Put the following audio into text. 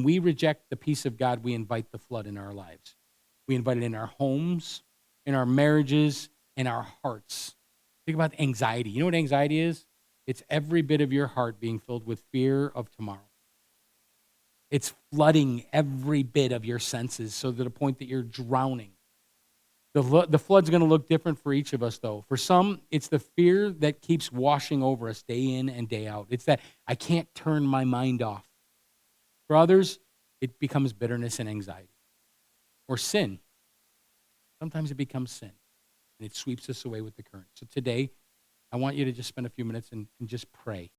we reject the peace of God, we invite the flood in our lives. We invite it in our homes, in our marriages, in our hearts. Think about anxiety. You know what anxiety is? It's every bit of your heart being filled with fear of tomorrow. It's flooding every bit of your senses so to the point that you're drowning. The flood's going to look different for each of us, though. For some, it's the fear that keeps washing over us day in and day out. It's that I can't turn my mind off. For others, it becomes bitterness and anxiety. Or sin. Sometimes it becomes sin, and it sweeps us away with the current. So today, I want you to just spend a few minutes and just pray.